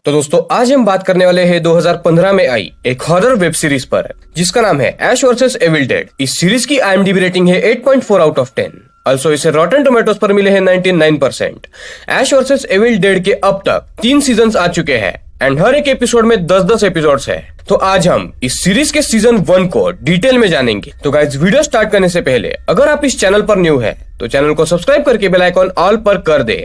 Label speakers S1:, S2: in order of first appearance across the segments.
S1: तो दोस्तों आज हम बात करने वाले हैं 2015 में आई एक हॉरर वेब सीरीज पर जिसका नाम है ऐश वर्सेस एविल डेड। इस सीरीज की IMDb रेटिंग है 8.4 आउट ऑफ 10। अल्सो इसे रॉटन टोमेटोज पर मिले हैं 99%। ऐश वर्सेस एविल डेड के अब तक 3 सीजन आ चुके हैं एंड हर एक एपिसोड में 10-10 एपिसोड्स है। तो आज हम इस सीरीज के सीजन 1 को डिटेल में जानेंगे। तो गाइस वीडियो स्टार्ट करने से पहले अगर आप इस चैनल पर न्यू है तो चैनल को सब्सक्राइब करके बेल आइकॉन ऑल पर कर दे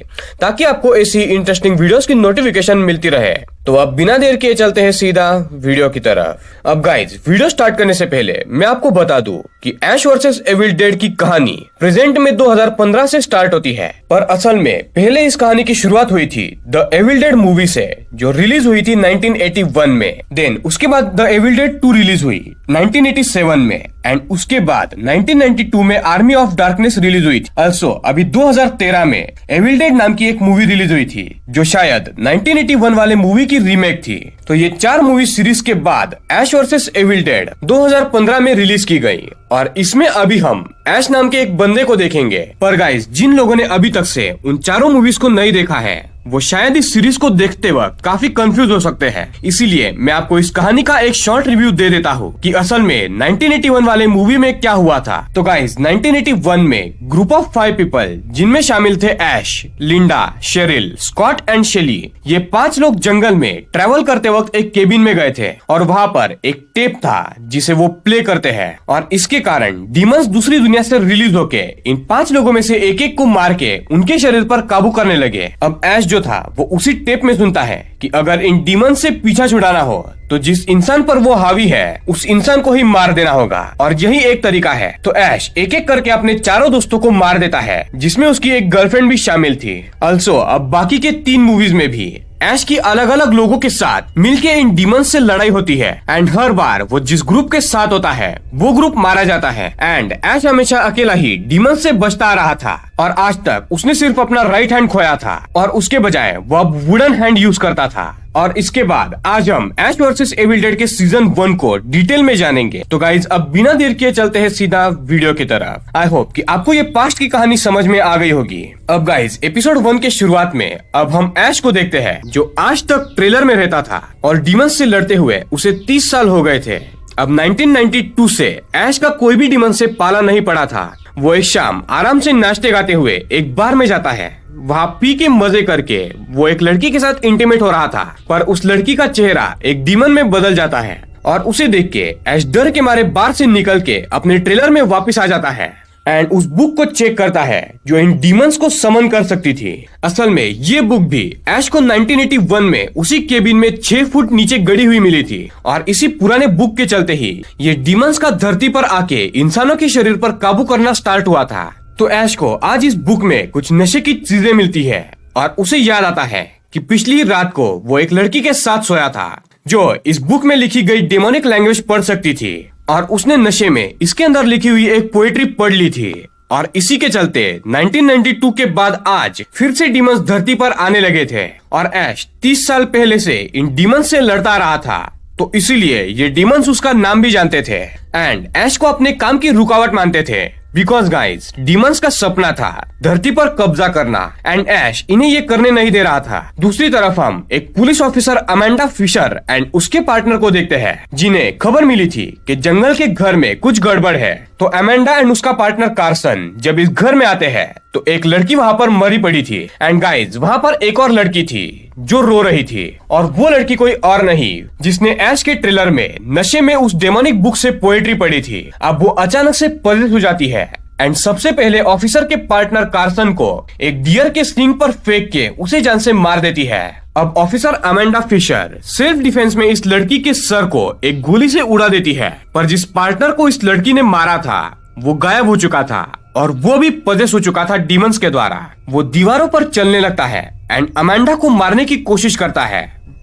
S1: ताकि आपको ऐसी इंटरेस्टिंग वीडियोस की नोटिफिकेशन मिलती रहे। तो अब बिना देर किए चलते हैं सीधा वीडियो की तरफ। अब गाइस वीडियो स्टार्ट करने से पहले मैं आपको बता दूं कि ऐश वर्सेस एविल डेड की कहानी प्रेजेंट में 2015 से स्टार्ट होती है, पर असल में पहले इस कहानी की शुरुआत हुई थी द एविल डेड मूवी से जो रिलीज हुई थी 1981 में। देन उसके बाद द एविल डेड 2 रिलीज हुई 1987 में एंड उसके बाद 1992 में आर्मी ऑफ डार्कनेस रिलीज हुई थी। अल्सो अभी 2013 में एविल डेड नाम की एक मूवी रिलीज हुई थी जो शायद 1981 वाले मूवी की रीमेक थी। तो ये 4 मूवी सीरीज के बाद ऐश वर्सेस एविल डेड 2015 में रिलीज की गई और इसमें अभी हम ऐश नाम के एक बंदे को देखेंगे। पर गाइस जिन लोगों ने अभी तक से उन चारों मूवीज को नहीं देखा है वो शायद इस सीरीज को देखते वक्त काफी कंफ्यूज हो सकते हैं, इसीलिए मैं आपको इस कहानी का एक शॉर्ट रिव्यू दे देता हूँ कि असल में 1981 वाले मूवी में क्या हुआ था। तो गाइस 1981 में ग्रुप ऑफ 5 पीपल जिनमें शामिल थे ऐश, लिंडा, शेरिल, स्कॉट एंड शेली, ये 5 लोग जंगल में ट्रेवल करते वक्त एक केबिन में गए थे और वहाँ पर एक टेप था जिसे वो प्ले करते हैं और इसके कारण डीमंस दूसरी दुनिया से रिलीज होके इन 5 लोगों में से एक को मार के उनके शरीर पर काबू करने लगे। अब ऐश जो था वो उसी टेप में सुनता है कि अगर इन डीमन से पीछा छुड़ाना हो तो जिस इंसान पर वो हावी है उस इंसान को ही मार देना होगा और यही एक तरीका है। तो ऐश एक एक करके अपने चारों दोस्तों को मार देता है जिसमें उसकी एक गर्लफ्रेंड भी शामिल थी। अल्सो अब बाकी के 3 मूवीज में भी ऐश की अलग अलग लोगों के साथ मिलके इन डीमंस से लड़ाई होती है एंड हर बार वो जिस ग्रुप के साथ होता है वो ग्रुप मारा जाता है एंड ऐश हमेशा अकेला ही डीमंस से बचता आ रहा था और आज तक उसने सिर्फ अपना राइट हैंड खोया था और उसके बजाय वो अब वुडन हैंड यूज करता था। और इसके बाद आज हम ऐश वर्सेस एविल डेड के सीजन 1 को डिटेल में जानेंगे। तो गाइज अब बिना देर किए चलते हैं सीधा वीडियो की तरफ। आई होप कि आपको ये पास्ट की कहानी समझ में आ गई होगी। अब गाइज एपिसोड 1 के शुरुआत में अब हम ऐश को देखते हैं जो आज तक ट्रेलर में रहता था और डीमंस से लड़ते हुए उसे 30 साल हो गए थे। अब 1992 से ऐश का कोई भी डीमन से पाला नहीं पड़ा था। वो एक शाम आराम से नाचते गाते हुए एक बार में जाता है। वहाँ पी के मजे करके वो एक लड़की के साथ इंटीमेट हो रहा था, पर उस लड़की का चेहरा एक डीमन में बदल जाता है और उसे देख के ऐश डर के मारे बार से निकल के अपने ट्रेलर में वापस आ जाता है एंड उस बुक को चेक करता है जो इन डीमंस को समन कर सकती थी। असल में ये बुक भी ऐश को 1981 में उसी केबिन में 6 फुट नीचे गड़ी हुई मिली थी और इसी पुराने बुक के चलते ही ये डीमंस का धरती पर आके इंसानों के शरीर पर काबू करना स्टार्ट हुआ था। तो ऐश को आज इस बुक में कुछ नशे की चीजें मिलती है और उसे याद आता है कि पिछली रात को वो एक लड़की के साथ सोया था जो इस बुक में लिखी गई डेमोनिक लैंग्वेज पढ़ सकती थी और उसने नशे में इसके अंदर लिखी हुई एक पोएट्री पढ़ ली थी और इसी के चलते 1992 के बाद आज फिर से डीमंस धरती पर आने लगे थे और ऐश 30 साल पहले से इन डीमंस से लड़ता रहा था। तो इसीलिए ये डीमंस उसका नाम भी जानते थे एंड ऐश को अपने काम की रुकावट मानते थे बिकॉज गाइज डीमंस का सपना था धरती पर कब्जा करना एंड ऐश इन्हें ये करने नहीं दे रहा था। दूसरी तरफ हम एक police officer Amanda Fisher and उसके पार्टनर को देखते हैं जिन्हें खबर मिली थी कि जंगल के घर में कुछ गड़बड़ है। तो अमेंडा एंड उसका पार्टनर कार्सन जब इस घर में आते हैं तो एक लड़की वहाँ पर मरी पड़ी थी एंड गाइज वहाँ पर एक और लड़की थी जो रो रही थी और वो लड़की कोई और नहीं जिसने ऐश के ट्रेलर में नशे में उस डेमोनिक बुक से पोएट्री पढ़ी थी। अब वो अचानक से परेशान हो जाती है एंड सबसे पहले ऑफिसर के पार्टनर कार्सन को एक डियर के सींग पर फेंक के उसे जान से मार देती है। अब officer Amanda Fisher self defence में इस लड़की के सर को एक गोली से उड़ा देती है, पर जिस पार्टनर को इस लड़की ने मारा था वो गायब हो चुका था और वो भी पजेस हो चुका था डीमंस के द्वारा। वो दीवारों पर चलने लगता है एंड अमेंडा को मारने की कोशिश करता है,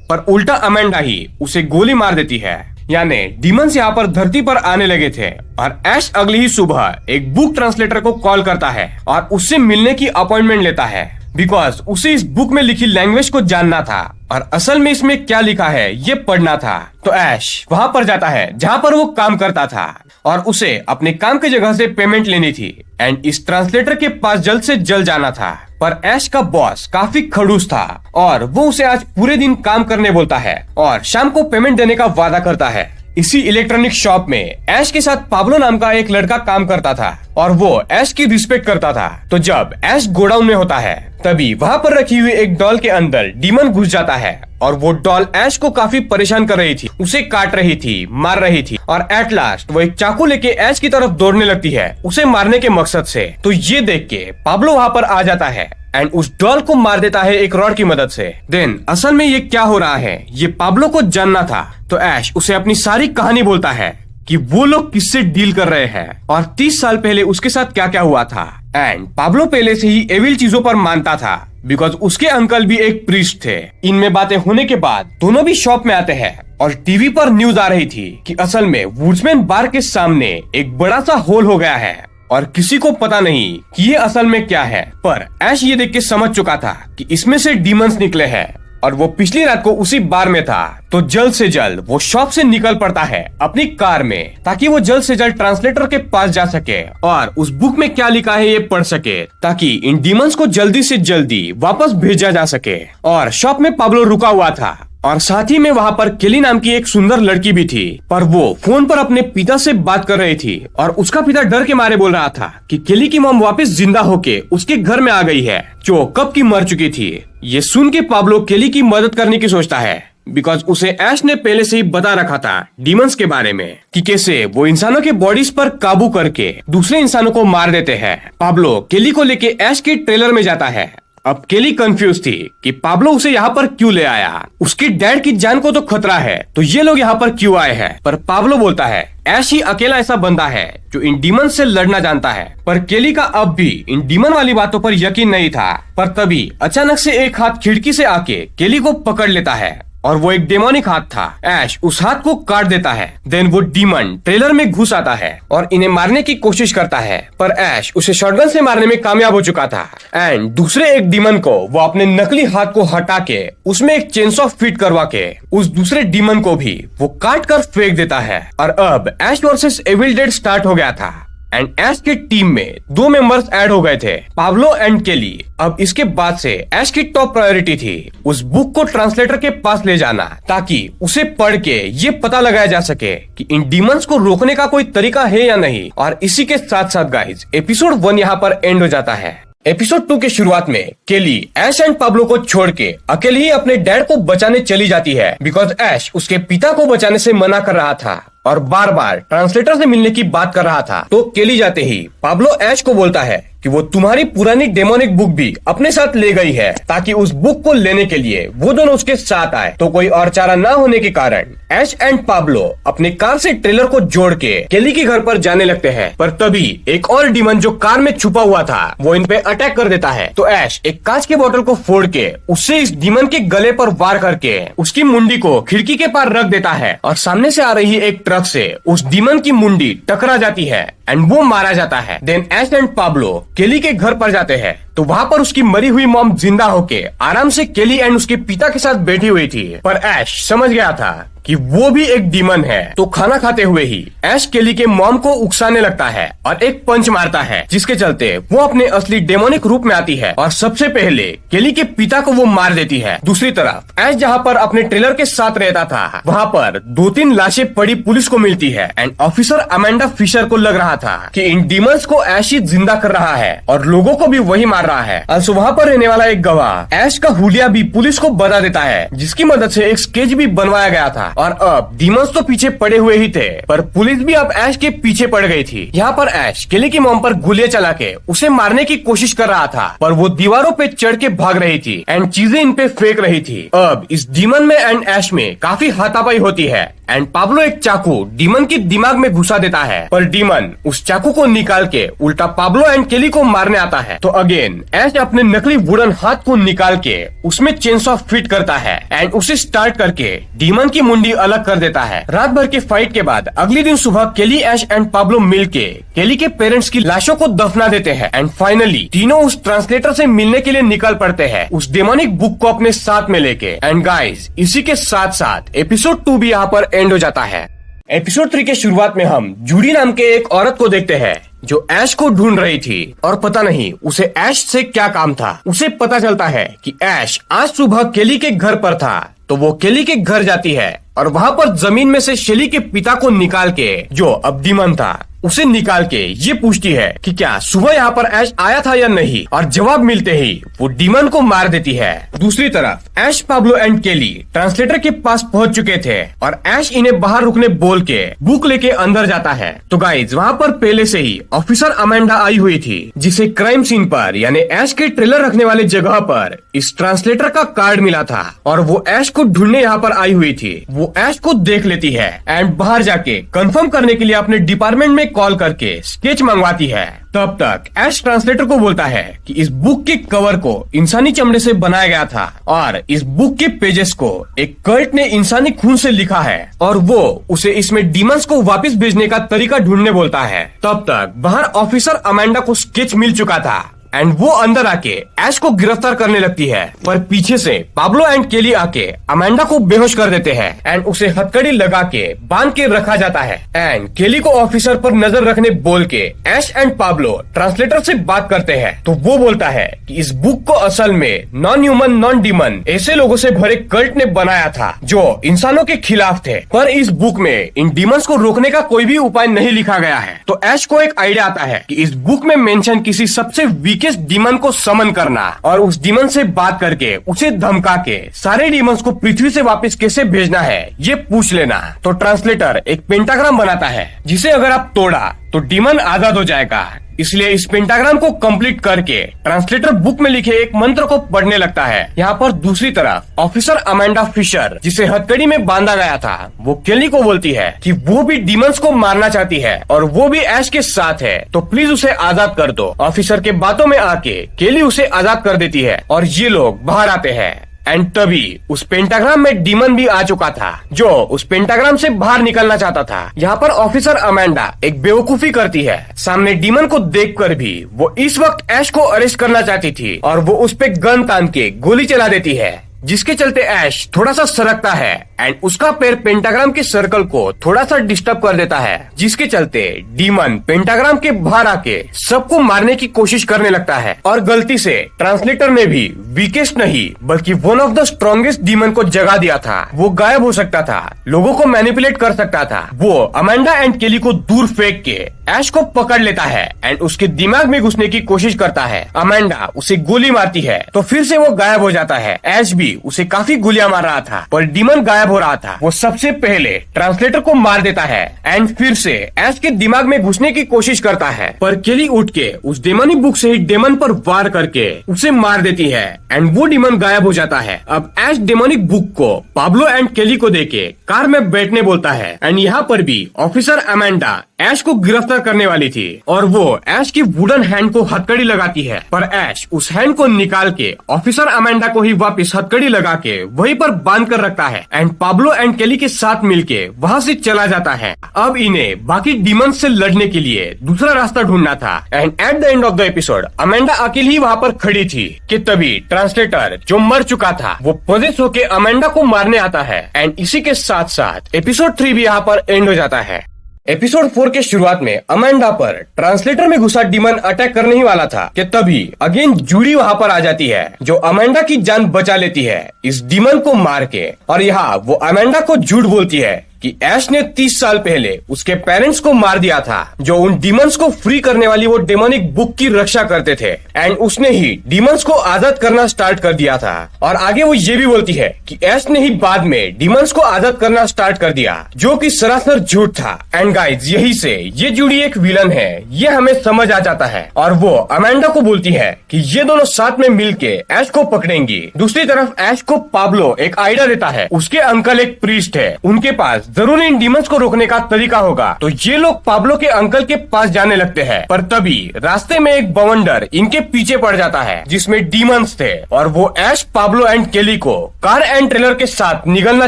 S1: पर उल्टा अमेंडा ही उसे गोली मार देती है। यानी डीमंस यहाँ पर धरती पर आने लगे थे और ऐश अगली ही सुबह एक बुक ट्रांसलेटर को कॉल करता है और उससे मिलने की अपॉइंटमेंट लेता है बिकॉज उसे इस बुक में लिखी लैंग्वेज को जानना था और असल में इसमें क्या लिखा है ये पढ़ना था। तो ऐश वहाँ पर जाता है जहाँ पर वो काम करता था और उसे अपने काम की जगह से पेमेंट लेनी थी एंड इस ट्रांसलेटर के पास जल्द से जल्द जाना था। पर ऐश का बॉस काफी खड़ूस था और वो उसे आज पूरे दिन काम करने बोलता है और शाम को पेमेंट देने का वादा करता है। इसी इलेक्ट्रॉनिक शॉप में ऐश के साथ पाब्लो नाम का एक लड़का काम करता था और वो ऐश की रिस्पेक्ट करता था। तो जब ऐश गोडाउन में होता है तभी वहाँ पर रखी हुई एक डॉल के अंदर डीमन घुस जाता है और वो डॉल ऐश को काफी परेशान कर रही थी, उसे काट रही थी, मार रही थी और एट लास्ट वो एक चाकू लेके ऐश की तरफ दौड़ने लगती है उसे मारने के मकसद से। तो ये देख के पाब्लो वहाँ पर आ जाता है एंड उस डॉल को मार देता है एक रॉड की मदद से। देन असल में ये क्या हो रहा है ये पाब्लो को जानना था। तो ऐश उसे अपनी सारी कहानी बोलता है कि वो लोग किससे डील कर रहे हैं और 30 साल पहले उसके साथ क्या क्या हुआ था। एंड पाब्लो पहले से ही एविल चीजों पर मानता था बिकॉज उसके अंकल भी एक प्रीस्ट थे। इनमें बातें होने के बाद दोनों भी शॉप में आते हैं और टीवी पर न्यूज आ रही थी कि असल में वुड्समैन बार के सामने एक बड़ा सा होल हो गया है और किसी को पता नहीं कि ये असल में क्या है। पर ऐश ये देख के समझ चुका था कि इसमें से डीमंस निकले हैं और वो पिछली रात को उसी बार में था। तो जल्द से जल्द वो शॉप से निकल पड़ता है अपनी कार में ताकि वो जल्द से जल्द ट्रांसलेटर के पास जा सके और उस बुक में क्या लिखा है ये पढ़ सके ताकि इन डीमंस को जल्दी से जल्दी वापस भेजा जा सके। और शॉप में पाब्लो रुका हुआ था और साथ ही में वहाँ पर केली नाम की एक सुंदर लड़की भी थी। पर वो फोन पर अपने पिता से बात कर रही थी और उसका पिता डर के मारे बोल रहा था कि केली की मॉम वापस जिंदा होके उसके घर में आ गई है जो कब की मर चुकी थी। ये सुन के पाब्लो केली की मदद करने की सोचता है बिकॉज उसे ऐश ने पहले से ही बता रखा था डीमंस के बारे में कि कैसे वो इंसानों के बॉडीज पर काबू करके दूसरे इंसानों को मार देते हैं। पाब्लो केली को लेके ऐश के ट्रेलर में जाता है। अब केली कंफ्यूज थी कि पाब्लो उसे यहाँ पर क्यों ले आया, उसकी डैड की जान को तो खतरा है तो ये लोग यहाँ पर क्यों आए हैं। पर पाब्लो बोलता है ऐश ही अकेला ऐसा बंदा है जो इन डीमन से लड़ना जानता है। पर केली का अब भी इन डीमन वाली बातों पर यकीन नहीं था। पर तभी अचानक से एक हाथ खिड़की से आके केली को पकड़ लेता है और वो एक डेमोनिक हाथ था। ऐश उस हाथ को काट देता है। देन वो डीमन ट्रेलर में घुस आता है और इन्हें मारने की कोशिश करता है पर ऐश उसे शॉटगन से मारने में कामयाब हो चुका था। एंड दूसरे एक डीमन को वो अपने नकली हाथ को हटा के उसमें एक चेनसॉ फिट करवा के उस दूसरे डीमन को भी वो काट कर फेंक देता है। और अब Ash versus Evil Dead start हो गया था एंड ऐश के टीम में 2 मेंबर्स ऐड हो गए थे, पाब्लो एंड केली। अब इसके बाद से ऐश की टॉप प्रायोरिटी थी उस बुक को ट्रांसलेटर के पास ले जाना ताकि उसे पढ़ के ये पता लगाया जा सके कि इन डीमंस को रोकने का कोई तरीका है या नहीं। और इसी के साथ साथ गाइज एपिसोड 1 यहाँ पर एंड हो जाता है। एपिसोड 2 के शुरुआत में केली ऐश एंड पाब्लो को छोड़ के अकेले ही अपने डैड को बचाने चली जाती है बिकॉज ऐश उसके पिता को बचाने से मना कर रहा था और बार बार ट्रांसलेटर से मिलने की बात कर रहा था। तो केली जाते ही पाब्लो ऐश को बोलता है कि वो तुम्हारी पुरानी डेमोनिक बुक भी अपने साथ ले गई है ताकि उस बुक को लेने के लिए वो दोनों उसके साथ आए। तो कोई और चारा ना होने के कारण ऐश एंड पाब्लो अपने कार से ट्रेलर को जोड़ के केली के घर पर जाने लगते हैं। पर तभी एक और डीमन जो कार में छुपा हुआ था वो इन पे अटैक कर देता है। तो ऐश एक कांच के बोतल को फोड़ के उससे इस डीमन के गले पर वार करके उसकी मुंडी को खिड़की के पार रख देता है और सामने से आ रही एक ट्रक से उस डीमन की मुंडी टकरा जाती है एंड वो मारा जाता है। देन ऐश एंड पाब्लो केली के घर पर जाते हैं तो वहाँ पर उसकी मरी हुई मॉम जिंदा होके आराम से केली एंड उसके पिता के साथ बैठी हुई थी। पर ऐश समझ गया था कि वो भी एक डीमन है। तो खाना खाते हुए ही ऐश केली के मॉम को उकसाने लगता है और एक पंच मारता है जिसके चलते वो अपने असली डेमोनिक रूप में आती है और सबसे पहले केली के पिता को वो मार देती है। दूसरी तरफ ऐश जहाँ पर अपने ट्रेलर के साथ रहता था वहाँ पर 2-3 लाशें पड़ी पुलिस को मिलती है एंड ऑफिसर अमेंडा फिशर को लग रहा था कि इन डीमंस को ऐश ही जिंदा कर रहा है और लोगों को भी वही मार रहा है। also वहाँ पर रहने वाला एक गवाह ऐश का हुलिया भी पुलिस को बता देता है जिसकी मदद से एक स्केच भी बनवाया गया था। और अब डीमंस तो पीछे पड़े हुए ही थे पर पुलिस भी अब ऐश के पीछे पड़ गई थी। यहाँ पर ऐश केली की मॉम पर गोलियां चला के उसे मारने की कोशिश कर रहा था पर वो दीवारों पे चढ़ के भाग रही थी एंड चीजें इन पे फेंक रही थी। अब इस डीमन में एंड ऐश में काफी हाथापाई होती है एंड पाब्लो एक चाकू डीमन के दिमाग में घुसा देता है पर डीमन उस चाकू को निकाल के उल्टा पाब्लो एंड केली को मारने आता है। तो अगेन ऐश अपने नकली वुडन हाथ को निकाल के उसमें चेनसॉ फिट करता है एंड उसे स्टार्ट करके डीमन की मुंडी अलग कर देता है। रात भर के फाइट के बाद अगले दिन सुबह केली ऐश एंड पाब्लो मिलके केली के पेरेंट्स की लाशों को दफना देते हैं एंड फाइनली तीनों उस ट्रांसलेटर से मिलने के लिए निकल पड़ते हैं उस डेमोनिक बुक को अपने साथ में लेके। एंड गाइस इसी के साथ साथ एपिसोड 2 भी यहाँ पर एंड हो जाता है। एपिसोड 3 के शुरुआत में हम जूडी नाम के एक औरत को देखते हैं जो ऐश को ढूंढ रही थी और पता नहीं उसे ऐश से क्या काम था। उसे पता चलता है कि ऐश आज सुबह केली के घर पर था, तो वो केली के घर जाती है और वहाँ पर जमीन में से शेली के पिता को निकाल के, जो अब डीमन था, उसे निकाल के ये पूछती है कि क्या सुबह यहाँ पर ऐश आया था या नहीं, और जवाब मिलते ही वो डीमन को मार देती है। दूसरी तरफ ऐश, पाब्लो एंड केली ट्रांसलेटर के पास पहुँच चुके थे और ऐश इन्हें बाहर रुकने बोल के बुक लेके अंदर जाता है। तो गाइज वहाँ पर पहले से ही ऑफिसर अमेंडा आई हुई थी, जिसे क्राइम सीन पर यानी ऐश के ट्रेलर रखने वाले जगह पर इस ट्रांसलेटर का कार्ड मिला था और वो ऐश को ढूंढने यहाँ पर आई हुई थी। वो ऐश को देख लेती है एंड बाहर जाके कंफर्म करने के लिए अपने डिपार्टमेंट में कॉल करके स्केच मंगवाती है। तब तक ऐश ट्रांसलेटर को बोलता है कि इस बुक के कवर को इंसानी चमड़े से बनाया गया था और इस बुक के पेजेस को एक कल्ट ने इंसानी खून से लिखा है और वो उसे इसमें डीमंस को वापस भेजने का तरीका ढूंढने बोलता है। तब तक बाहर ऑफिसर अमेंडा को स्केच मिल चुका था एंड वो अंदर आके ऐश को गिरफ्तार करने लगती है, पर पीछे से पाब्लो एंड केली आके अमेंडा को बेहोश कर देते हैं एंड उसे हथकड़ी लगा के बांध के रखा जाता है। एंड केली को ऑफिसर पर नजर रखने बोल के ऐश एंड पाब्लो ट्रांसलेटर से बात करते हैं। तो वो बोलता है कि इस बुक को असल में नॉन ह्यूमन नॉन डीमन ऐसे लोगों से भरे कल्ट ने बनाया था जो इंसानों के खिलाफ थे, पर इस बुक में इन डीमंस को रोकने का कोई भी उपाय नहीं लिखा गया है। तो ऐश को एक आइडिया आता है कि इस बुक में मेंशन किसी सबसे वीकेस्ट डीमन को समन करना और उस डीमन से बात करके उसे धमका के सारे डीमंस को पृथ्वी से वापस कैसे भेजना है ये पूछ लेना। तो ट्रांसलेटर एक पेंटाग्राम बनाता है जिसे अगर आप तोड़ा तो डीमन आजाद हो जाएगा। इसलिए इस पेंटाग्राम को कंप्लीट करके ट्रांसलेटर बुक में लिखे एक मंत्र को पढ़ने लगता है। यहाँ पर दूसरी तरफ ऑफिसर अमेंडा फिशर, जिसे हथकड़ी में बांधा गया था, वो केली को बोलती है कि वो भी डीमंस को मारना चाहती है और वो भी ऐश के साथ है, तो प्लीज उसे आजाद कर दो। ऑफिसर के बातों में आके केली उसे आजाद कर देती है और ये लोग बाहर आते हैं। एंड तभी उस पेंटाग्राम में डीमन भी आ चुका था जो उस पेंटाग्राम से बाहर निकलना चाहता था। यहाँ पर ऑफिसर अमेंडा एक बेवकूफी करती है। सामने डीमन को देखकर भी वो इस वक्त ऐश को अरेस्ट करना चाहती थी और वो उस पे गन तान के गोली चला देती है, जिसके चलते ऐश थोड़ा सा सरकता है एंड उसका पैर पेंटाग्राम के सर्कल को थोड़ा सा डिस्टर्ब कर देता है, जिसके चलते डीमन पेंटाग्राम के बाहर आके सबको मारने की कोशिश करने लगता है। और गलती से ट्रांसलेटर ने भी वीकेस्ट नहीं बल्कि one of the strongest demon को जगा दिया था। वो गायब हो सकता था, लोगों को मैनिपुलेट कर सकता था। वो अमेंडा एंड केली को दूर फेंक के ऐश को पकड़ लेता है एंड उसके दिमाग में घुसने की कोशिश करता है। अमेंडा उसे गोली मारती है तो फिर से वो गायब हो जाता है। ऐश भी उसे काफी गोलियां मार रहा था पर डीमन गायब हो रहा था। वो सबसे पहले ट्रांसलेटर को मार देता है एंड फिर से ऐश के दिमाग में घुसने की कोशिश करता है, पर केली उठ के उस डेमनी बुक से ही डेमन पर वार करके उसे मार देती है एंड वो डीमन गायब हो जाता है। अब ऐश डेमोनिक बुक को पाब्लो एंड केली को देके कार में बैठने बोलता है एंड यहाँ पर भी ऑफिसर अमेंडा ऐश को गिरफ्तार करने वाली थी और वो ऐश की वुडन हैंड को हथकड़ी लगाती है, पर ऐश उस हैंड को निकाल के ऑफिसर अमेंडा को ही वापस हथकड़ी लगा के वहीं पर बांध कर रखता है एंड पाब्लो एंड केली के साथ मिलके वहाँ से चला जाता है। अब इन्हें बाकी डीमंस से लड़ने के लिए दूसरा रास्ता ढूंढना था and eight the end of the episode Amanda अकेली ही वहाँ पर खड़ी थी कि तभी ट्रांसलेटर जो मर चुका था वो पोजेस होके अमेंडा को मारने आता है एंड इसी के साथ साथ एपिसोड 3 भी यहाँ पर एंड हो जाता है। एपिसोड 4 के शुरुआत में अमेंडा पर ट्रांसलेटर में घुसा डीमन अटैक करने ही वाला था कि तभी अगेन जूडी वहाँ पर आ जाती है जो अमेंडा की जान बचा लेती है इस डीमन को मार के। और यहाँ वो अमेंडा को झूठ बोलती है कि ऐश ने 30 साल पहले उसके पेरेंट्स को मार दिया था जो उन डीमंस को फ्री करने वाली वो डेमोनिक बुक की रक्षा करते थे एंड उसने ही डीमंस को आजाद करना स्टार्ट कर दिया था। और आगे वो ये भी बोलती है कि ऐश ने ही बाद में डीमंस को आजाद करना स्टार्ट कर दिया, जो कि सरासर झूठ था। एंड गाइज यही से ये जूडी एक विलन है ये हमें समझ आ जाता है और वो अमेंडा को बोलती है कि ये दोनों साथ में मिलके ऐश को पकड़ेंगी। दूसरी तरफ ऐश को पाब्लो एक आइडिया देता है, उसके अंकल एक प्रीस्ट है, उनके पास जरूर इन डीमंस को रोकने का तरीका होगा। तो ये लोग पाब्लो के अंकल के पास जाने लगते हैं, पर तभी रास्ते में एक बवंडर इनके पीछे पड़ जाता है जिसमें डीमंस थे और वो ऐश, पाब्लो एंड केली को कार एंड ट्रेलर के साथ निगलना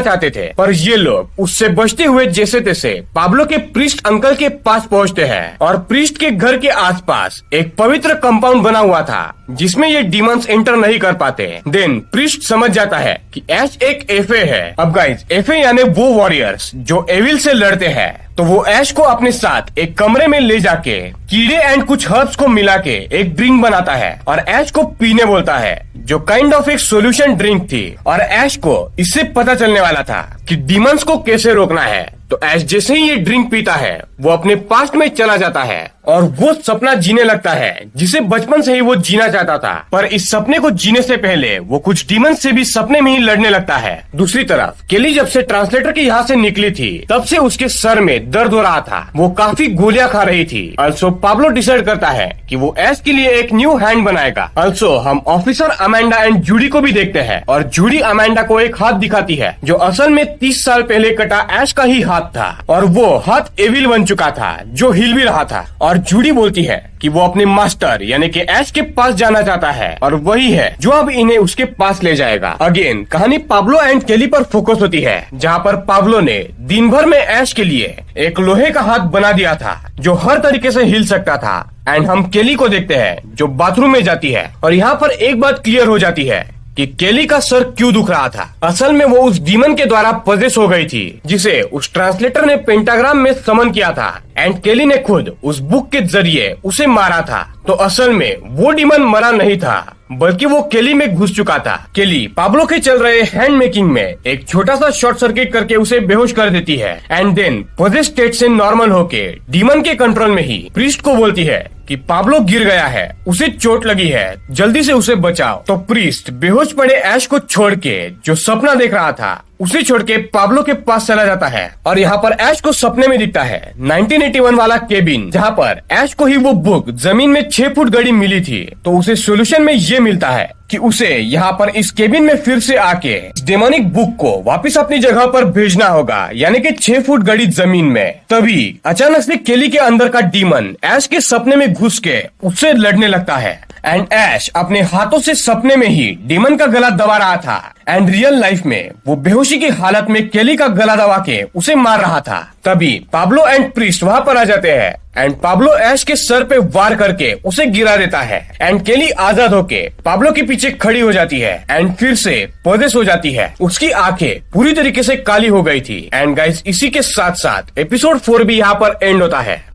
S1: चाहते थे, पर ये लोग उससे बचते हुए जैसे तैसे पाब्लो के प्रीस्ट अंकल के पास पहुँचते हैं और प्रीस्ट के घर के आसपास एक पवित्र कंपाउंड बना हुआ था जिसमें ये डीमंस एंटर नहीं कर पाते। देन प्रीस्ट समझ जाता है कि ऐश एक एफए है। अब गाइज एफए यानी वो वॉरियर्स जो एविल से लड़ते हैं। तो वो ऐश को अपने साथ एक कमरे में ले जाके कीड़े एंड कुछ हर्ब्स को मिला के एक ड्रिंक बनाता है और ऐश को पीने बोलता है, जो काइंड ऑफ एक सोल्यूशन ड्रिंक थी। और ऐश को इससे पता चलने वाला था कि डीमंस को कैसे रोकना है। तो ऐश जैसे ही ये ड्रिंक पीता है वो अपने पास्ट में चला जाता है और वो सपना जीने लगता है जिसे बचपन से ही वो जीना चाहता था। पर इस सपने को जीने से पहले वो कुछ डीमंस से भी सपने में ही लड़ने लगता है। दूसरी तरफ केली जब से ट्रांसलेटर के यहाँ से निकली थी तब से उसके सर में दर्द हो रहा था। वो काफी गोलियां खा रही थी। अल्सो पाब्लो डिसाइड करता है कि वो ऐश के लिए एक न्यू हैंड बनाएगा। अल्सो हम ऑफिसर अमेंडा एंड जूडी को भी देखते हैं और जूडी अमेंडा को एक हाथ दिखाती है जो असल में 30 साल पहले कटा ऐश का ही हाथ था और वो हाथ एविल बन चुका था जो हिल भी रहा था। और जूडी बोलती है कि वो अपने मास्टर यानी कि ऐश के पास जाना चाहता है और वही है जो अब इन्हें उसके पास ले जाएगा। अगेन कहानी पाब्लो एंड केली पर फोकस होती है, जहाँ पर पाब्लो ने दिन भर में ऐश के लिए एक लोहे का हाथ बना दिया था जो हर तरीके से हिल सकता था। एंड हम केली को देखते हैं जो बाथरूम में जाती है और यहाँ पर एक बात क्लियर हो जाती है कि केली का सर क्यों दुख रहा था। असल में वो उस डीमन के द्वारा पजेस हो गई थी जिसे उस ट्रांसलेटर ने पेंटाग्राम में समन किया था एंड केली ने खुद उस बुक के जरिए उसे मारा था। तो असल में वो डीमन मरा नहीं था बल्कि वो केली में घुस चुका था। केली पाब्लो के चल रहे हैंड मेकिंग में एक छोटा सा शॉर्ट सर्किट करके उसे बेहोश कर देती है एंड देन पजेस स्टेट से नॉर्मल होके डीमन के कंट्रोल में ही प्रीस्ट को बोलती है कि पाब्लो गिर गया है, उसे चोट लगी है, जल्दी से उसे बचाओ। तो प्रीस्ट बेहोश पड़े ऐश को छोड़ के जो सपना देख रहा था उसे छोड़ के पाब्लो के पास चला जाता है और यहाँ पर ऐश को सपने में दिखता है 1981 वाला केबिन, जहाँ पर ऐश को ही वो बुक जमीन में 6 फुट गड़ी मिली थी। तो उसे सोल्यूशन में ये मिलता है कि उसे यहाँ पर इस केबिन में फिर से आके डेमोनिक बुक को वापस अपनी जगह पर भेजना होगा, यानी कि 6 फुट गड़ी जमीन में। तभी अचानक से केली के अंदर का डीमन ऐश के सपने में घुस के उससे लड़ने लगता है एंड ऐश अपने हाथों से सपने में ही डीमन का गला दबा रहा था एंड रियल लाइफ में वो बेहोशी की हालत में केली का गला दबा के उसे मार रहा था। तभी पाब्लो एंड प्रीस्ट वहाँ पर आ जाते हैं एंड पाब्लो ऐश के सर पे वार करके उसे गिरा देता है एंड केली आजाद होके पाब्लो के पीछे खड़ी हो जाती है एंड फिर से पजेस हो जाती है। उसकी आंखें पूरी तरीके से काली हो गई थी। एंड गाइस इसी के साथ साथ एपिसोड 4 भी यहाँ पर एंड होता है।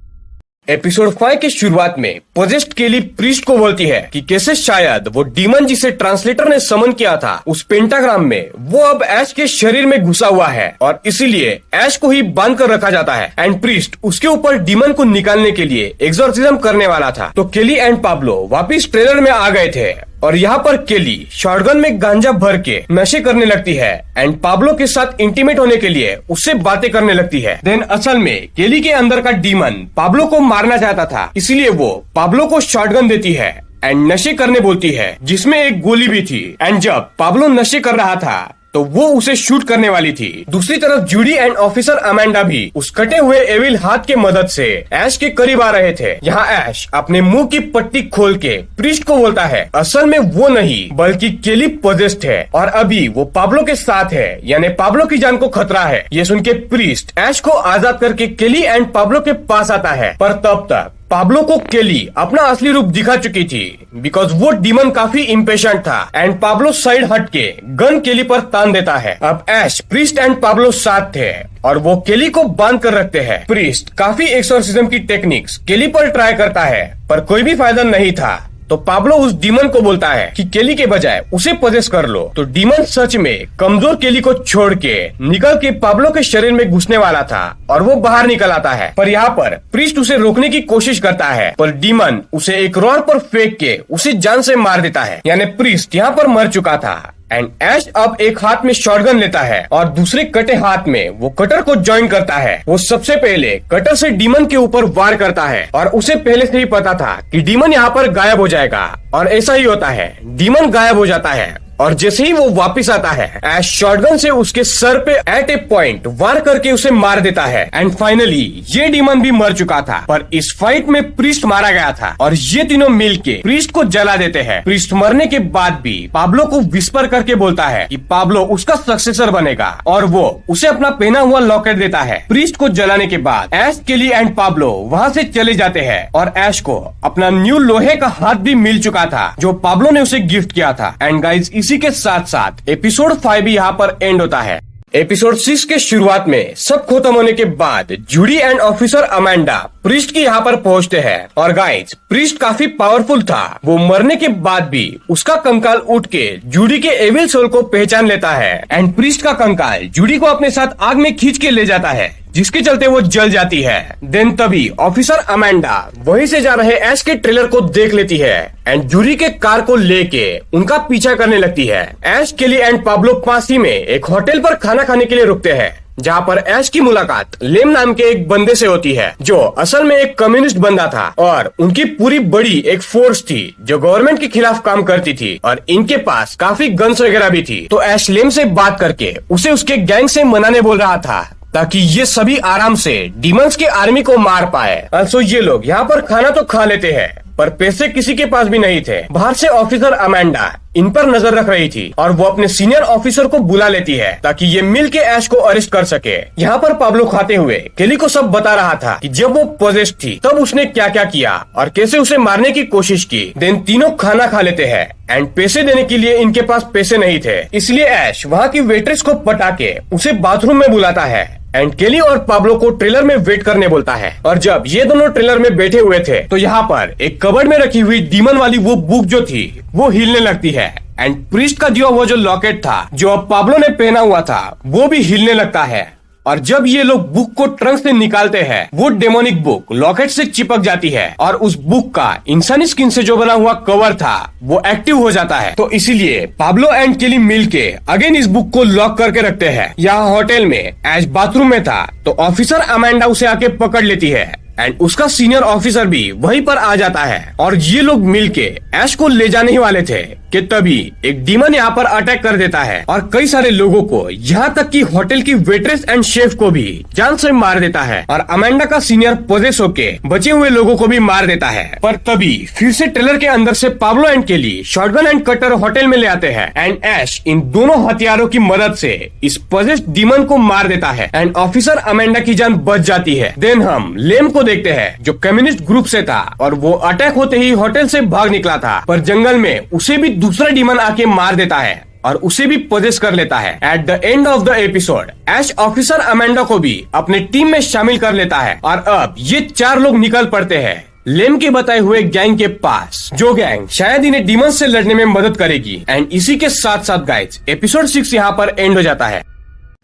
S1: एपिसोड 5 के शुरुआत में पोजेस्ड केली प्रीस्ट को बोलती है कि कैसे शायद वो डीमन जिसे ट्रांसलेटर ने समन किया था उस पेंटाग्राम में वो अब ऐश के शरीर में घुसा हुआ है और इसीलिए ऐश को ही बांध कर रखा जाता है एंड प्रीस्ट उसके ऊपर डीमन को निकालने के लिए एक्सोर्सिज्म करने वाला था। तो केली एंड पाब्लो वापिस ट्रेलर में आ गए थे और यहाँ पर केली शॉटगन में गांजा भर के नशे करने लगती है एंड पाब्लो के साथ इंटीमेट होने के लिए उससे बातें करने लगती है। देन असल में केली के अंदर का डीमन पाब्लो को मारना चाहता था, इसीलिए वो पाब्लो को शॉटगन देती है एंड नशे करने बोलती है जिसमें एक गोली भी थी। एंड जब पाब्लो नशे कर रहा था तो वो उसे शूट करने वाली थी। दूसरी तरफ जूडी एंड ऑफिसर अमेंडा भी उस कटे हुए एविल हाथ के मदद से ऐश के करीब आ रहे थे। यहाँ ऐश अपने मुंह की पट्टी खोल के प्रीस्ट को बोलता है असल में वो नहीं बल्कि केली पोजेस्ड है और अभी वो पाब्लो के साथ है, यानी पाब्लो की जान को खतरा है। ये सुन के प्रीस्ट ऐश को आजाद करके केली एंड पाब्लो के पास आता है। पर तब तक पाब्लो को केली अपना असली रूप दिखा चुकी थी बिकॉज वो डीमन काफी इम्पेशेंट था एंड पाब्लो साइड हट के गन केली पर तान देता है। अब ऐश प्रीस्ट एंड पाब्लो साथ थे और वो केली को बांध कर रखते हैं। प्रीस्ट काफी एक्सोर्सिज्म की टेक्निक्स केली पर ट्राई करता है पर कोई भी फायदा नहीं था। तो पाब्लो उस डीमन को बोलता है कि केली के बजाय उसे पोजेस कर लो। तो डीमन सच में कमजोर केली को छोड़ के निकल के पाब्लो के शरीर में घुसने वाला था और वो बाहर निकल आता है। पर यहाँ पर प्रीस्ट उसे रोकने की कोशिश करता है पर डीमन उसे एक रॉड पर फेंक के उसे जान से मार देता है, यानी प्रीस्ट यहाँ पर मर चुका था। एंड ऐश अब एक हाथ में शॉटगन लेता है और दूसरे कटे हाथ में वो कटर को ज्वाइन करता है। वो सबसे पहले कटर से डीमन के ऊपर वार करता है और उसे पहले से ही पता था कि डीमन यहाँ पर गायब हो जाएगा और ऐसा ही होता है। डीमन गायब हो जाता है और जैसे ही वो वापस आता है, ऐश शॉटगन से उसके सर पे एट ए पॉइंट वार करके उसे मार देता है। एंड फाइनली ये डीमन भी मर चुका था, पर इस फाइट में प्रीस्ट मारा गया था और ये तीनों मिलके प्रीस्ट को जला देते हैं। प्रीस्ट मरने के बाद भी पाब्लो को विस्पर करके बोलता है कि पाब्लो उसका सक्सेसर बनेगा और वो उसे अपना पहना हुआ लॉकेट देता है। प्रीस्ट को जलाने के बाद ऐश, केली एंड पाब्लो वहाँ से चले जाते हैं और ऐश को अपना न्यू लोहे का हाथ भी मिल चुका था जो पाब्लो ने उसे गिफ्ट किया था। एंड गाइज, इसी के साथ साथ एपिसोड 5 भी यहाँ पर एंड होता है। एपिसोड 6 के शुरुआत में सब खत्म होने के बाद Judy and officer Amanda Priest की यहाँ पर पहुँचते हैं और गाइज, प्रीस्ट काफी पावरफुल था। वो मरने के बाद भी उसका कंकाल उठ के जूडी के एविल सोल को पहचान लेता है एंड प्रीस्ट का कंकाल जूडी को अपने साथ आग में खींच के ले जाता है, जिसके चलते वो जल जाती है। देन तभी ऑफिसर अमेंडा वहीं से जा रहे ऐश के ट्रेलर को देख लेती है एंड जूडी के कार को लेके उनका पीछा करने लगती है। ऐश, केली एंड पाब्लो पास ही में एक होटल पर खाना खाने के लिए रुकते हैं, जहाँ पर ऐश की मुलाकात लेम नाम के एक बंदे से होती है जो असल में एक कम्युनिस्ट बंदा था और उनकी पूरी बड़ी एक फोर्स थी जो गवर्नमेंट के खिलाफ काम करती थी और इनके पास काफी गन्स वगैरह भी थी। तो ऐश लेम से बात करके उसे उसके गैंग से मनाने बोल रहा था ताकि ये सभी आराम से डीमंस के आर्मी को मार पाए। also ये लोग यहाँ पर खाना तो खा लेते हैं, पर पैसे किसी के पास भी नहीं थे। बाहर से ऑफिसर अमेंडा इन पर नजर रख रही थी और वो अपने सीनियर ऑफिसर को बुला लेती है ताकि ये मिल के ऐश को अरेस्ट कर सके। यहाँ पर पाब्लो खाते हुए केली को सब बता रहा था कि जब वो पोजेस्ड थी तब उसने क्या क्या किया और कैसे उसे मारने की कोशिश की। देन तीनों खाना खा लेते हैं एंड पैसे देने के लिए इनके पास पैसे नहीं थे, इसलिए ऐश वहाँ की वेट्रेस को पटा के उसे बाथरूम में बुलाता है एंड केली और पाब्लो को ट्रेलर में वेट करने बोलता है। और जब ये दोनों ट्रेलर में बैठे हुए थे तो यहाँ पर एक कबर्ड में रखी हुई डीमन वाली वो बुक जो थी वो हिलने लगती है एंड प्रीस्ट का दिया हुआ जो लॉकेट था जो अब पाब्लो ने पहना हुआ था वो भी हिलने लगता है। और जब ये लोग बुक को ट्रंक से निकालते हैं वो डेमोनिक बुक लॉकेट से चिपक जाती है और उस बुक का इंसानी स्किन से जो बना हुआ कवर था वो एक्टिव हो जाता है। तो इसीलिए पाब्लो एंड केली मिलके अगेन इस बुक को लॉक करके रखते हैं। यहाँ होटल में ऐश बाथरूम में था तो ऑफिसर अमेंडा उसे आके पकड़ लेती है एंड उसका सीनियर ऑफिसर भी वहीं पर आ जाता है और ये लोग मिलके ऐश को ले जाने ही वाले थे कि तभी एक डीमन यहाँ पर अटैक कर देता है और कई सारे लोगों को, यहाँ तक कि होटल की वेट्रेस एंड शेफ को भी जान से मार देता है और अमेंडा का सीनियर पोजेस होके बचे हुए लोगों को भी मार देता है। पर तभी फिर से ट्रेलर के अंदर से पाब्लो एंड केली शॉटगन एंड कटर होटल में ले आते हैं एंड ऐश इन दोनों हथियारों की मदद से इस पोजेस्ड डीमन को मार देता है एंड ऑफिसर अमेंडा की जान बच जाती है। देन हम लेम को देखते हैं जो कम्युनिस्ट ग्रुप से था और वो अटैक होते ही होटल से भाग निकला था, पर जंगल में उसे भी दूसरा डीमन आके मार देता है और उसे भी पोजेस कर लेता है। At the end of the episode Ash officer Amanda को भी अपने टीम में शामिल कर लेता है और अब ये 4 लोग निकल पड़ते हैं लेम के बताए हुए गैंग के पास, जो गैंग शायद इन्हें डीमन से लड़ने में मदद करेगी। एंड इसी के साथ साथ गाइस एपिसोड 6 यहाँ पर एंड हो जाता है।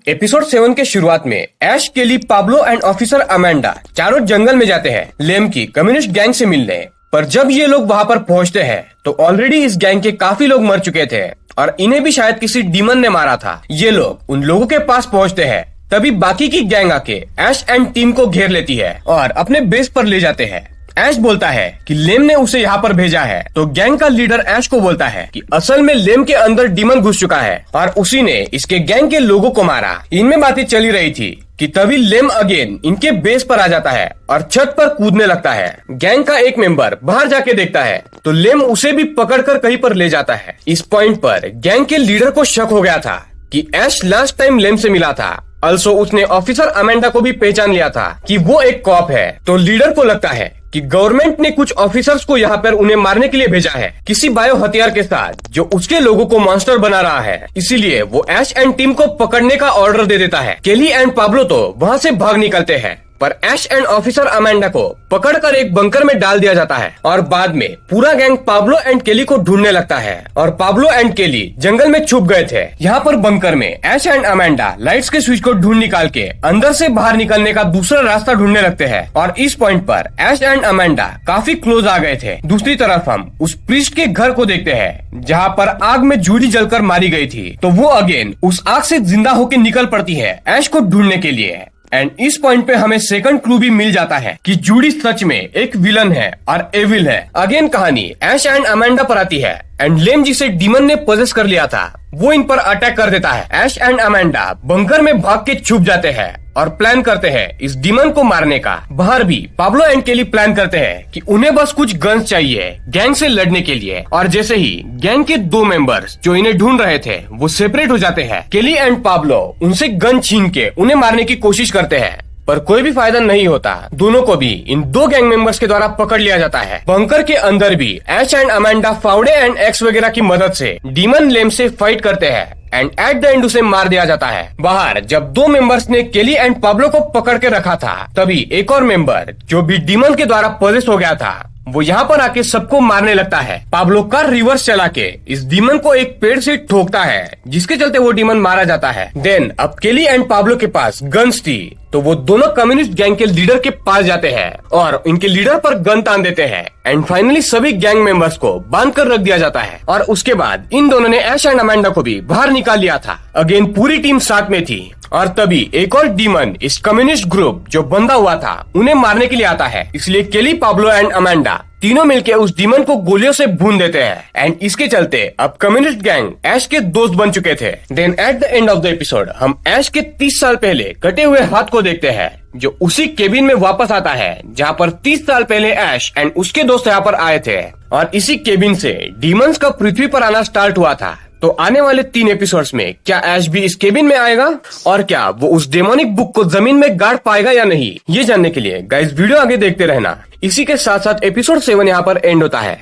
S1: एपिसोड 7 के शुरुआत में ऐश, केली, पाब्लो एंड ऑफिसर अमेंडा चारों जंगल में जाते हैं लेम की कम्युनिस्ट गैंग से मिलने। पर जब ये लोग वहाँ पर पहुँचते हैं तो ऑलरेडी इस गैंग के काफी लोग मर चुके थे और इन्हें भी शायद किसी डीमन ने मारा था। ये लोग उन लोगों के पास पहुँचते हैं तभी बाकी की गैंग आके ऐश एंड टीम को घेर लेती है और अपने बेस पर ले जाते हैं। ऐश बोलता है कि लेम ने उसे यहाँ पर भेजा है तो गैंग का लीडर ऐश को बोलता है कि असल में लेम के अंदर डीमन घुस चुका है और उसी ने इसके गैंग के लोगों को मारा। इनमें बातें चली रही थी कि तभी लेम अगेन इनके बेस पर आ जाता है और छत पर कूदने लगता है। गैंग का एक मेंबर बाहर जाके देखता है तो लेम उसे भी पकड़कर कहीं पर ले जाता है। इस पॉइंट पर गैंग के लीडर को शक हो गया था कि ऐश लास्ट टाइम लेम से मिला था। also उसने ऑफिसर अमेंडा को भी पहचान लिया था कि वो एक कॉप है। तो लीडर को लगता है कि गवर्नमेंट ने कुछ ऑफिसर्स को यहाँ पर उन्हें मारने के लिए भेजा है किसी बायो हथियार के साथ जो उसके लोगों को मॉन्स्टर बना रहा है। इसीलिए वो ऐश एंड टीम को पकड़ने का ऑर्डर दे देता है। केली एंड पाब्लो तो वहाँ से भाग निकलते हैं पर ऐश एंड ऑफिसर अमेंडा को पकड़कर एक बंकर में डाल दिया जाता है और बाद में पूरा गैंग पाब्लो एंड केली को ढूंढने लगता है और पाब्लो एंड केली जंगल में छुप गए थे। यहाँ पर बंकर में ऐश एंड अमेंडा लाइट्स के स्विच को ढूंढ निकाल के अंदर से बाहर निकलने का दूसरा रास्ता ढूंढने लगते हैं और इस पॉइंट पर ऐश एंड अमेंडा काफी क्लोज आ गए थे। दूसरी तरफ हम उस प्रीस्ट के घर को देखते हैं जहाँ पर आग में जूडी जलकर मारी गई थी। तो वो अगेन उस आग से जिंदा होकर निकल पड़ती है ऐश को ढूंढने के लिए। एंड इस पॉइंट पे हमें सेकंड क्लू भी मिल जाता है कि जूडी सच में एक विलन है और एविल है। अगेन कहानी ऐश एंड अमेंडा पर आती है एंड लेम जिसे डीमन ने पोजेस कर लिया था वो इन पर अटैक कर देता है। ऐश एंड अमेंडा बंकर में भाग के छुप जाते हैं और प्लान करते हैं इस डीमन को मारने का। बाहर भी पाब्लो एंड केली प्लान करते हैं कि उन्हें बस कुछ गन्स चाहिए गैंग से लड़ने के लिए। और जैसे ही गैंग के 2 मेंबर्स जो इन्हें ढूंढ रहे थे वो सेपरेट हो जाते हैं, केली एंड पाब्लो उनसे गन छीन के उन्हें मारने की कोशिश करते हैं पर कोई भी फायदा नहीं होता। दोनों को भी इन 2 गैंग मेंबर्स के द्वारा पकड़ लिया जाता है। बंकर के अंदर भी ऐश एंड अमेंडा फाउडे एंड एक्स वगैरह की मदद से डीमन लेम से फाइट करते हैं एंड एट द एंड उसे मार दिया जाता है। बाहर जब 2 मेंबर्स ने केली एंड पाब्लो को पकड़ के रखा था तभी एक और मेंबर जो भी डीमन के द्वारा पोजेस हो गया था वो यहाँ पर आके सबको मारने लगता है। पाब्लो कार रिवर्स चला के इस डीमन को एक पेड़ से ठोकता है जिसके चलते वो डीमन मारा जाता है। देन अब केली एंड पाब्लो के पास गन्स थी तो वो दोनों कम्युनिस्ट गैंग के लीडर के पास जाते हैं और इनके लीडर पर गन तान देते हैं एंड फाइनली सभी गैंग मेंबर्स को बांध कर रख दिया जाता है। और उसके बाद इन दोनों ने ऐश एंड अमेंडा को भी बाहर निकाल लिया था। अगेन पूरी टीम साथ में थी और तभी एक और डीमन इस कम्युनिस्ट ग्रुप जो बंधा हुआ था उन्हें मारने के लिए आता है। इसलिए केली, पाब्लो एंड अमेंडा तीनों मिलके उस डीमन को गोलियों से भून देते हैं एंड इसके चलते अब कम्युनिस्ट गैंग ऐश के दोस्त बन चुके थे। Then at the end of the episode हम ऐश के 30 साल पहले कटे हुए हाथ को देखते हैं जो उसी केबिन में वापस आता है जहाँ पर 30 साल पहले ऐश एंड उसके दोस्त यहाँ पर आए थे। और इसी केबिन से डीमंस का पृथ्वी पर आना स्टार्ट हुआ था। तो आने वाले 3 एपिसोड्स में क्या ऐश भी इस केबिन में आएगा और क्या वो उस डेमोनिक बुक को जमीन में गाड़ पाएगा या नहीं, ये जानने के लिए गाइस वीडियो आगे देखते रहना। इसी के साथ साथ एपिसोड 7 यहाँ पर एंड होता है।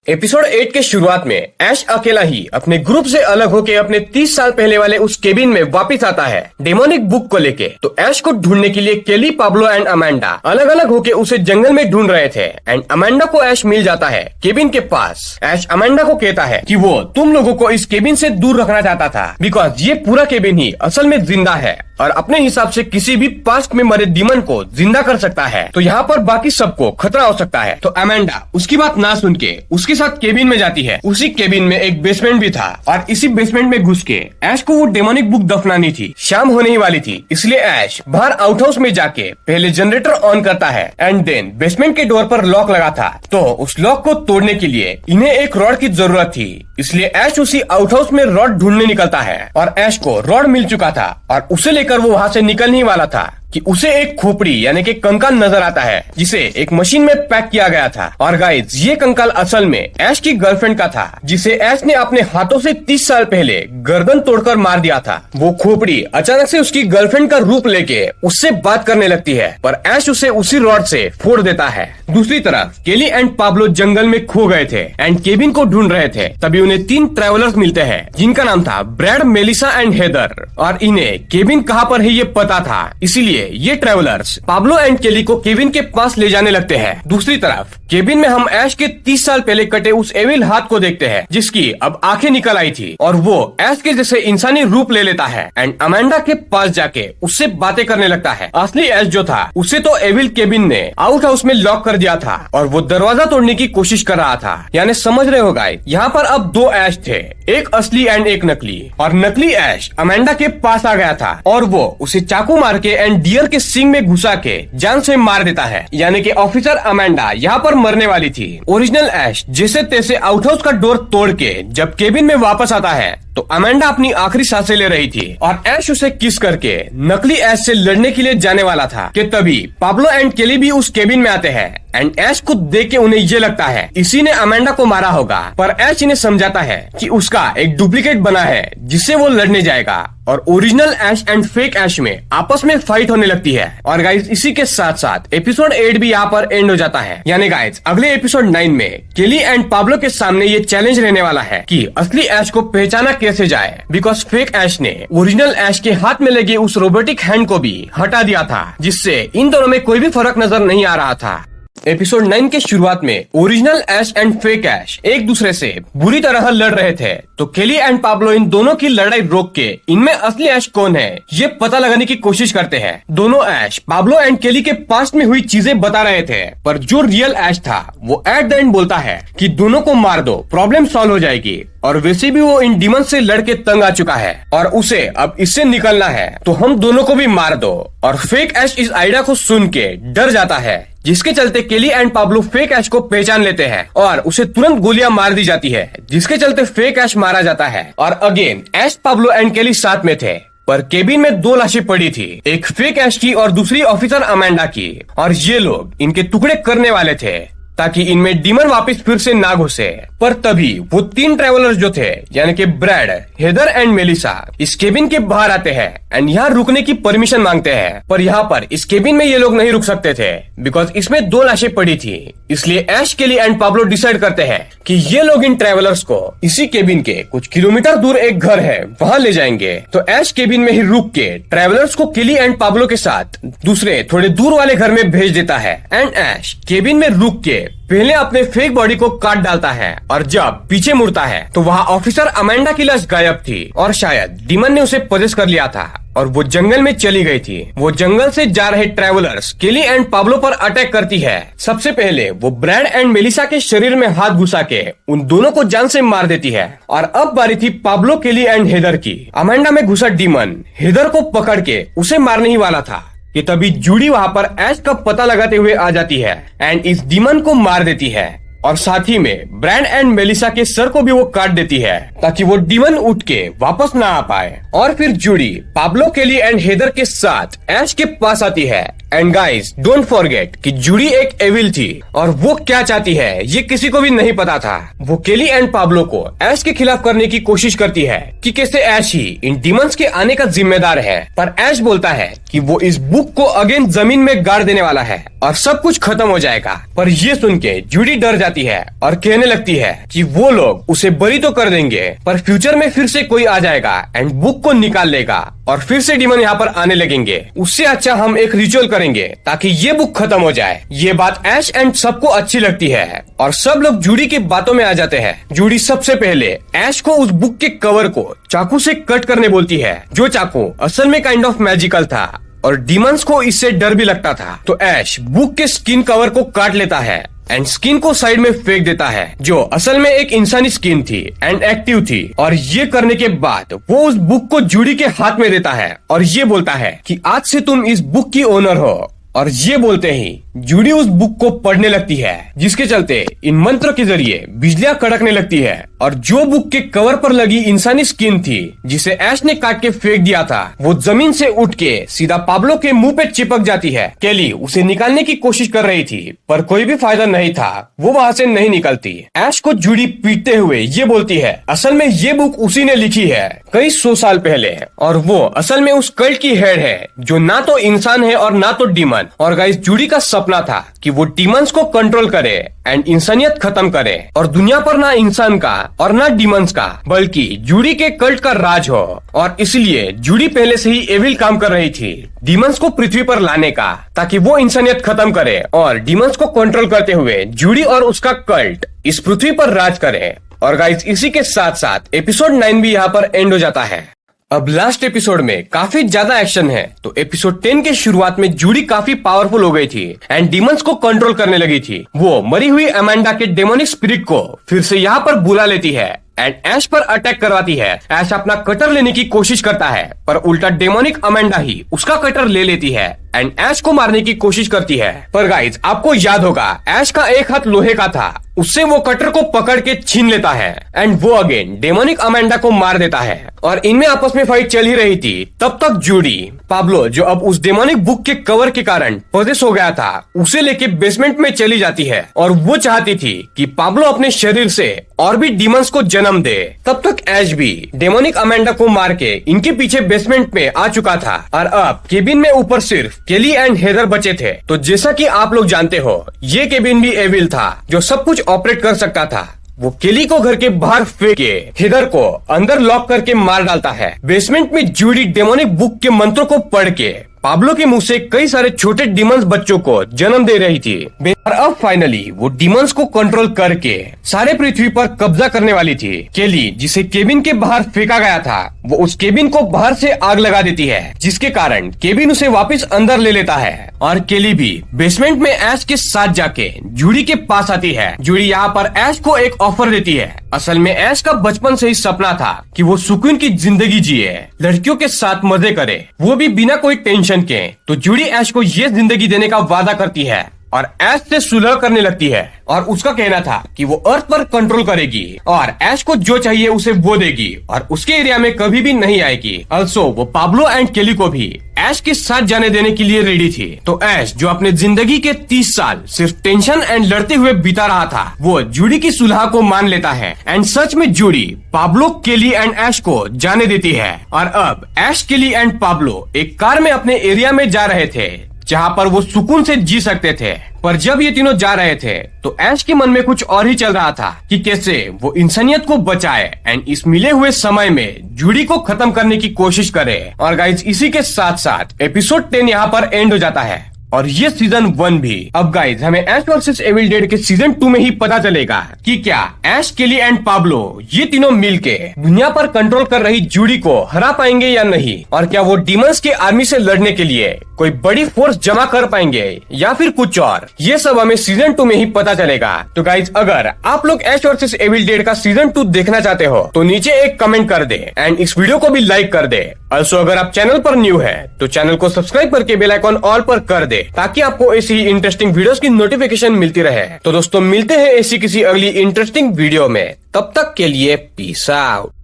S1: एपिसोड 8 के शुरुआत में ऐश अकेला ही अपने ग्रुप से अलग होके अपने 30 साल पहले वाले उस केबिन में वापस आता है डेमोनिक बुक को लेके। तो ऐश को ढूंढने के लिए केली, पाब्लो एंड अमेंडा अलग अलग होके उसे जंगल में ढूंढ रहे थे एंड अमेंडा को ऐश मिल जाता है केबिन के पास। ऐश अमेंडा को कहता है कि वो तुम लोगों को इस केबिन से दूर रखना चाहता था बिकॉज ये पूरा केबिन ही असल में जिंदा है और अपने हिसाब से किसी भी पास्ट में मरे डीमन को जिंदा कर सकता है। तो यहाँ पर बाकी सबको खतरा हो सकता है। तो अमेंडा उसकी बात ना सुन के उसके साथ केबिन में जाती है। उसी केबिन में एक बेसमेंट भी था और इसी बेसमेंट में घुस के ऐश को वो डेमोनिक बुक दफनानी थी। शाम होने ही वाली थी इसलिए ऐश बाहर आउट हाउस में जाके पहले जनरेटर ऑन करता है एंड देन बेसमेंट के डोर पर लॉक लगा था। तो उस लॉक को तोड़ने के लिए इन्हें एक रॉड की जरूरत थी इसलिए ऐश उसी आउट हाउस में रॉड ढूंढने निकलता है और ऐश को रॉड मिल चुका था और उसे लेकर वो वहाँ से निकलने ही वाला था कि उसे एक खोपड़ी यानी कि कंकाल नजर आता है जिसे एक मशीन में पैक किया गया था। और गाइस ये कंकाल असल में ऐश की गर्लफ्रेंड का था जिसे ऐश ने अपने हाथों से 30 साल पहले गर्दन तोड़कर मार दिया था। वो खोपड़ी अचानक से उसकी गर्लफ्रेंड का रूप लेके उससे बात करने लगती है पर ऐश उसे उसी रॉड से फोड़ देता है। दूसरी तरफ केली एंड पाब्लो जंगल में खो गए थे एंड केबिन को ढूंढ रहे थे। तभी उन्हें 3 ट्रैवलर्स मिलते हैं जिनका नाम था ब्रैड, मेलिसा एंड हेदर और इन्हें केबिन कहाँ पर है ये पता था। इसीलिए ये ट्रैवलर्स पाब्लो एंड केली को केबिन के पास ले जाने लगते हैं। दूसरी तरफ केबिन में हम ऐश के 30 साल पहले कटे उस एविल हाथ को देखते हैं जिसकी अब आंखें निकल आई थी और वो ऐश के जैसे इंसानी रूप ले लेता है एंड अमेंडा के पास जाके उससे बातें करने लगता है। असली ऐश जो था उसे तो एविल केबिन ने आउट हाउस में लॉक कर दिया था और वो दरवाजा तोड़ने की कोशिश कर रहा था। यानी समझ रहे हो गाइस, यहाँ पर अब 2 ऐश थे, एक असली एंड एक नकली। और नकली ऐश अमेंडा के पास आ गया था और वो उसे चाकू मार के एंड डियर के सिंग में घुसा के जान से मार देता है। यानी कि ऑफिसर अमेंडा यहाँ पर मरने वाली थी। ओरिजिनल ऐश जैसे तैसे आउट हाउस का डोर तोड़ के जब केबिन में वापस आता है तो अमेंडा अपनी आखिरी सांसें ले रही थी और ऐश उसे किस करके नकली ऐश से लड़ने के लिए जाने वाला था कि तभी पाब्लो एंड केली भी उस केबिन में आते हैं एंड ऐश को देख के उन्हें ये लगता है इसी ने अमेंडा को मारा होगा। पर ऐश इन्हें समझाता है कि उसका एक डुप्लीकेट बना है जिससे वो लड़ने जाएगा और ओरिजिनल ऐश एंड फेक ऐश में आपस में फाइट होने लगती है। और गाइस इसी के साथ साथ एपिसोड 8 भी यहाँ पर एंड हो जाता है। यानी गाइस अगले एपिसोड 9 में केली एंड पाब्लो के सामने ये चैलेंज रहने वाला है कि असली ऐश को पहचाना कैसे जाए बिकॉज फेक ऐश ने ओरिजिनल ऐश के हाथ में लगे उस रोबोटिक हैंड को भी हटा दिया था जिससे इन दोनों में कोई भी फर्क नजर नहीं आ रहा था। एपिसोड 9 के शुरुआत में ओरिजिनल ऐश एंड फेक ऐश एक दूसरे से बुरी तरह लड़ रहे थे, तो केली एंड पाब्लो इन दोनों की लड़ाई रोक के इनमें असली ऐश कौन है ये पता लगाने की कोशिश करते हैं। दोनों ऐश पाब्लो एंड केली के पास्ट में हुई चीजें बता रहे थे, पर जो रियल ऐश था वो एट द एंड बोलता है कि दोनों को मार दो, प्रॉब्लम सॉल्व हो जाएगी। और वैसे भी वो इन डीमन से लड़के तंग आ चुका है और उसे अब इससे निकलना है, तो हम दोनों को भी मार दो। और फेक ऐश इस आइडिया को सुन के डर जाता है, जिसके चलते केली एंड पाब्लो फेक ऐश को पहचान लेते हैं और उसे तुरंत गोलियां मार दी जाती है, जिसके चलते फेक ऐश मारा जाता है। और अगेन ऐश, पाब्लो एंड केली साथ में थे, पर केबिन में 2 लाशें पड़ी थी, एक फेक ऐश की और दूसरी ऑफिसर अमेंडा की। और ये लोग इनके टुकड़े करने वाले थे ताकि इनमें डीमन वापस फिर से ना घुसे। पर तभी वो 3 ट्रैवलर्स जो थे, यानी कि ब्रैड, हेदर एंड मेलिसा, इस केबिन के बाहर आते हैं एंड यहाँ रुकने की परमिशन मांगते हैं। पर यहाँ पर इस केबिन में ये लोग नहीं रुक सकते थे, बिकॉज इसमें 2 लाशें पड़ी थी। इसलिए ऐश, केली एंड पाब्लो डिसाइड करते हैं कि ये लोग इन ट्रैवलर्स को इसी केबिन के कुछ किलोमीटर दूर एक घर है वहाँ ले जाएंगे। तो ऐश केबिन में ही रुक के ट्रैवलर्स को केली एंड पाब्लो के साथ दूसरे थोड़े दूर वाले घर में भेज देता है। एंड ऐश केबिन में रुक के पहले अपने फेक बॉडी को काट डालता है और जब पीछे मुड़ता है तो वहाँ ऑफिसर अमेंडा की लाश गायब थी और शायद डीमन ने उसे पजेस कर लिया था और वो जंगल में चली गई थी। वो जंगल से जा रहे ट्रैवलर्स केली एंड पाब्लो पर अटैक करती है। सबसे पहले वो ब्रैड एंड मेलिसा के शरीर में हाथ घुसा के उन दोनों को जान से मार देती है। और अब बारी थी पाब्लो, केली एंड हेदर की। अमेंडा में घुसा डीमन हेदर को पकड़ के उसे मारने ही वाला था कि तभी जूडी वहाँ पर ऐश का पता लगाते हुए आ जाती है एंड इस डीमन को मार देती है। और साथ ही में ब्रैड एंड मेलिसा के सर को भी वो काट देती है ताकि वो डीमन उठ के वापस ना आ पाए। और फिर जूडी पाब्लो, केली एंड हेदर के साथ ऐश के पास आती है। एंड गाइस, डोंट फॉरगेट कि जूडी एक एविल थी और वो क्या चाहती है ये किसी को भी नहीं पता था। वो केली एंड पाब्लो को ऐश के खिलाफ करने की कोशिश करती है कि कैसे ऐश ही इन डीमंस के आने का जिम्मेदार है। पर ऐश बोलता है कि वो इस बुक को अगेन जमीन में गाड़ देने वाला है और सब कुछ खत्म हो जाएगा। पर ये सुन के जूडी डर जाती है और कहने लगती है कि वो लोग उसे बरी तो कर देंगे, पर फ्यूचर में फिर से कोई आ जाएगा एंड बुक को निकाल लेगा और फिर से डीमन यहाँ पर आने लगेंगे। उससे अच्छा हम एक रिचुअल करेंगे ताकि ये बुक खत्म हो जाए। ये बात ऐश एंड सबको अच्छी लगती है और सब लोग जूडी की बातों में आ जाते हैं। जूडी सबसे पहले ऐश को उस बुक के कवर को चाकू से कट करने बोलती है, जो चाकू असल में काइंड ऑफ मैजिकल था और डीमंस को इससे डर भी लगता था। तो ऐश बुक के स्किन कवर को काट लेता है एंड स्किन को साइड में फेंक देता है, जो असल में एक इंसानी स्किन थी एंड एक्टिव थी। और ये करने के बाद वो उस बुक को जूडी के हाथ में देता है और ये बोलता है कि आज से तुम इस बुक की ओनर हो। और ये बोलते ही जूडी उस बुक को पढ़ने लगती है, जिसके चलते इन मंत्र के जरिए बिजलियां कड़कने लगती है और जो बुक के कवर पर लगी इंसानी स्किन थी जिसे ऐश ने काट के फेंक दिया था, वो जमीन से उठ के सीधा पाब्लो के मुंह पे चिपक जाती है। केली उसे निकालने की कोशिश कर रही थी पर कोई भी फायदा नहीं था, वो वहाँ से नहीं निकलती। ऐश को जूडी पीटते हुए ये बोलती है असल में ये बुक उसी ने लिखी है कई 100 साल पहले और वो असल में उस कल्ट की हेड है जो ना तो इंसान है और ना तो डीमन। और गाइस, जूडी का सपना था कि वो डीमंस को कंट्रोल करे एंड इंसानियत खत्म करे और दुनिया पर ना इंसान का और ना डीमंस का बल्कि जूडी के कल्ट का राज हो। और इसलिए जूडी पहले से ही एविल काम कर रही थी डीमंस को पृथ्वी पर लाने का, ताकि वो इंसानियत खत्म करे और डीमंस को कंट्रोल करते हुए जूडी और उसका कल्ट इस पृथ्वी पर राज करे। और गाइस, इसी के साथ साथ एपिसोड 9 भी यहाँ पर एंड हो जाता है। अब लास्ट एपिसोड में काफी ज्यादा एक्शन है। तो एपिसोड 10 के शुरुआत में जूडी काफी पावरफुल हो गई थी एंड डीमंस को कंट्रोल करने लगी थी। वो मरी हुई अमेंडा के डेमोनिक स्पिरिट को फिर से यहाँ पर बुला लेती है एंड ऐश पर अटैक करवाती है। ऐश अपना कटर लेने की कोशिश करता है पर उल्टा डेमोनिक अमेंडा ही उसका कटर ले लेती है एंड ऐश को मारने की कोशिश करती है। पर गाइज, आपको याद होगा ऐश का एक हाथ लोहे का था, उससे वो कटर को पकड़ के छीन लेता है एंड वो अगेन डेमोनिक अमेंडा को मार देता है। और इनमें आपस में फाइट चल ही रही थी, तब तक जूडी पाब्लो, जो अब उस डेमोनिक बुक के कवर के कारण पोजेस हो गया था, उसे लेके बेसमेंट में चली जाती है और वो चाहती थी कि पाब्लो अपने शरीर से और भी डीमंस को जन्म दे। तब तक ऐश भी डेमोनिक अमेंडा को मार के इनके पीछे बेसमेंट में आ चुका था और अब केबिन में ऊपर सिर्फ केली एंड हेदर बचे थे। तो जैसा कि आप लोग जानते हो, ये केबिन भी एविल था जो सब कुछ ऑपरेट कर सकता था। वो केली को घर के बाहर फेंक के हेदर को अंदर लॉक करके मार डालता है। बेसमेंट में जूडी डेमोनिक बुक के मंत्रों को पढ़ के पाब्लो के मुंह से कई सारे छोटे डिमंस बच्चों को जन्म दे रही थी। और अब फाइनली वो डिमंस को कंट्रोल करके सारे पृथ्वी पर कब्जा करने वाली थी। केली, जिसे केबिन के बाहर फेंका गया था, वो उस केबिन को बाहर से आग लगा देती है, जिसके कारण केबिन उसे वापस अंदर ले लेता है। और केली भी बेसमेंट में ऐश के साथ जाके जूडी के पास आती है। जूडी यहाँ पर ऐश को एक ऑफर देती है। असल में ऐश का बचपन से ही सपना था कि वो सुकून की जिंदगी जिए, लड़कियों के साथ मजे करे, वो भी बिना कोई टेंशन के। तो जूडी ऐश को ये जिंदगी देने का वादा करती है और ऐश से सुलह करने लगती है। और उसका कहना था कि वो अर्थ पर कंट्रोल करेगी और ऐश को जो चाहिए उसे वो देगी और उसके एरिया में कभी भी नहीं आएगी। अल्सो वो पाब्लो एंड केली को भी ऐश के साथ जाने देने के लिए रेडी थी। तो ऐश, जो अपने जिंदगी के 30 साल सिर्फ टेंशन एंड लड़ते हुए बिता रहा था, वो जूडी की सुलह को मान लेता है। एंड सच में जूडी पाब्लो, केली एंड ऐश को जाने देती है। और अब ऐश, केली एंड पाब्लो एक कार में अपने एरिया में जा रहे थे, जहाँ पर वो सुकून से जी सकते थे। पर जब ये तीनों जा रहे थे तो ऐश के मन में कुछ और ही चल रहा था कि कैसे वो इंसानियत को बचाए एंड इस मिले हुए समय में जूडी को खत्म करने की कोशिश करे। और गाइज, इसी के साथ साथ एपिसोड 10 यहाँ पर एंड हो जाता है और ये सीजन 1 भी। अब गाइज, हमें ऐश वर्सेस एविल डेड के सीजन 2 में ही पता चलेगा कि क्या ऐश, केली एंड पाब्लो ये तीनों मिलके दुनिया पर कंट्रोल कर रही जूडी को हरा पाएंगे या नहीं, और क्या वो डीमंस के आर्मी से लड़ने के लिए कोई बड़ी फोर्स जमा कर पाएंगे या फिर कुछ और। ये सब हमें सीजन 2 में ही पता चलेगा। तो गाइज, अगर आप लोग ऐश वर्सेस एविल डेड का सीजन 2 देखना चाहते हो तो नीचे एक कमेंट कर दे एंड इस वीडियो को भी लाइक कर दे। ऑल्सो अगर आप चैनल पर न्यू है तो चैनल को सब्सक्राइब करके बेल आइकॉन ऑल पर कर दे, ताकि आपको ऐसी ही इंटरेस्टिंग वीडियोस की नोटिफिकेशन मिलती रहे। तो दोस्तों, मिलते हैं ऐसी किसी अगली इंटरेस्टिंग वीडियो में। तब तक के लिए पीस आउट।